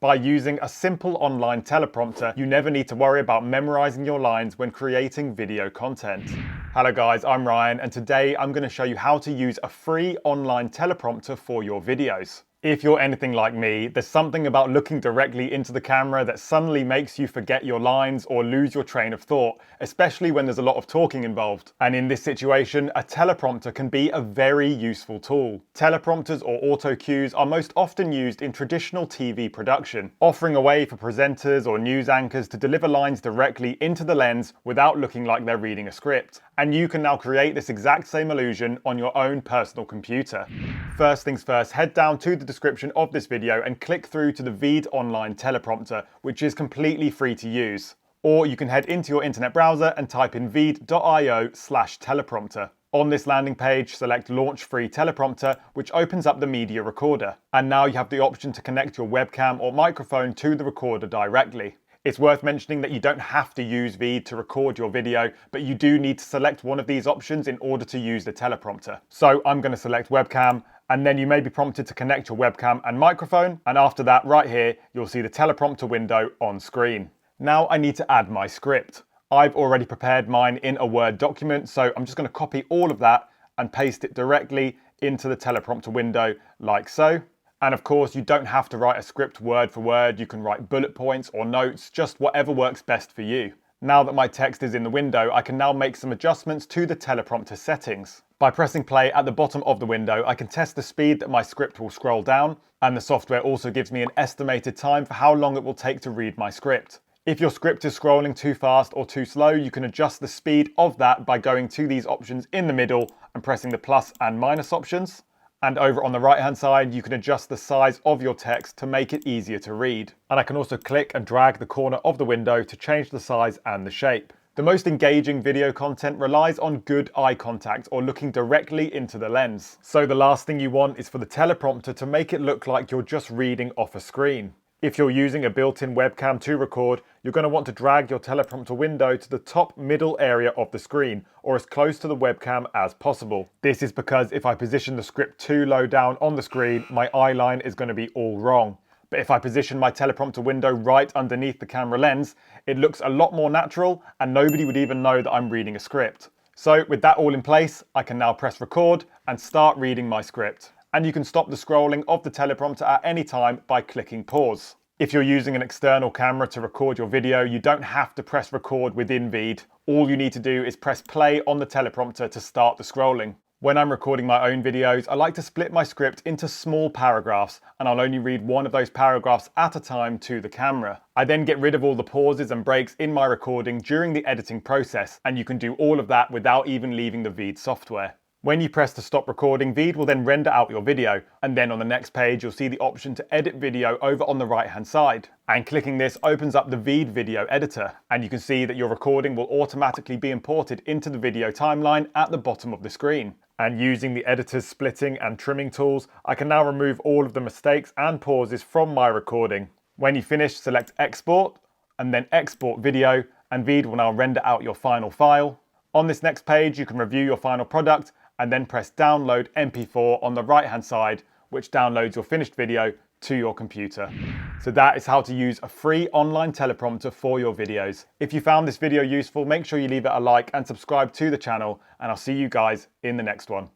By using a simple online teleprompter, you never need to worry about memorizing your lines when creating video content. Hello guys, I'm Ryan, and today I'm going to show you how to use a free online teleprompter for your videos. If you're anything like me, there's something about looking directly into the camera that suddenly makes you forget your lines or lose your train of thought, especially when there's a lot of talking involved. And in this situation, a teleprompter can be a very useful tool. Teleprompters or auto cues are most often used in traditional TV production, offering a way for presenters or news anchors to deliver lines directly into the lens without looking like they're reading a script. And you can now create this exact same illusion on your own personal computer. First things first, head down to the description of this video and click through to the Veed online teleprompter, which is completely free to use. Or you can head into your internet browser and type in veed.io/teleprompter. On this landing page, select Launch FREE Teleprompter, which opens up the media recorder. And now you have the option to connect your webcam or microphone to the recorder directly. It's worth mentioning that you don't have to use Veed to record your video, but you do need to select one of these options in order to use the teleprompter. So I'm going to select webcam, and then you may be prompted to connect your webcam and microphone, and after that, right here, you'll see the teleprompter window on screen. Now I need to add my script. I've already prepared mine in a Word document, so I'm just going to copy all of that and paste it directly into the teleprompter window like so. And of course, you don't have to write a script word for word. You can write bullet points or notes, just whatever works best for you. Now that my text is in the window, I can now make some adjustments to the teleprompter settings. By pressing play at the bottom of the window, I can test the speed that my script will scroll down, and the software also gives me an estimated time for how long it will take to read my script. If your script is scrolling too fast or too slow, you can adjust the speed of that by going to these options in the middle and pressing the plus and minus options. And over on the right hand side, you can adjust the size of your text to make it easier to read. And I can also click and drag the corner of the window to change the size and the shape. The most engaging video content relies on good eye contact or looking directly into the lens. So the last thing you want is for the teleprompter to make it look like you're just reading off a screen. If you're using a built-in webcam to record, you're going to want to drag your teleprompter window to the top middle area of the screen, or as close to the webcam as possible. This is because if I position the script too low down on the screen, my eye line is going to be all wrong. But if I position my teleprompter window right underneath the camera lens, it looks a lot more natural and nobody would even know that I'm reading a script. So with that all in place, I can now press record and start reading my script. And you can stop the scrolling of the teleprompter at any time by clicking pause. If you're using an external camera to record your video, you don't have to press record within Veed. All you need to do is press play on the teleprompter to start the scrolling. When I'm recording my own videos, I like to split my script into small paragraphs, and I'll only read one of those paragraphs at a time to the camera. I then get rid of all the pauses and breaks in my recording during the editing process, and you can do all of that without even leaving the Veed software. When you press to stop recording, Veed will then render out your video, and then on the next page you'll see the option to edit video over on the right hand side. And clicking this opens up the Veed video editor, and you can see that your recording will automatically be imported into the video timeline at the bottom of the screen. And using the editor's splitting and trimming tools, I can now remove all of the mistakes and pauses from my recording. When you finish, select export, and then export video, and Veed will now render out your final file. On this next page, you can review your final product, and then press download MP4 on the right hand side, which downloads your finished video to your computer. So that is how to use a free online teleprompter for your videos. If you found this video useful, make sure you leave it a like and subscribe to the channel, and I'll see you guys in the next one.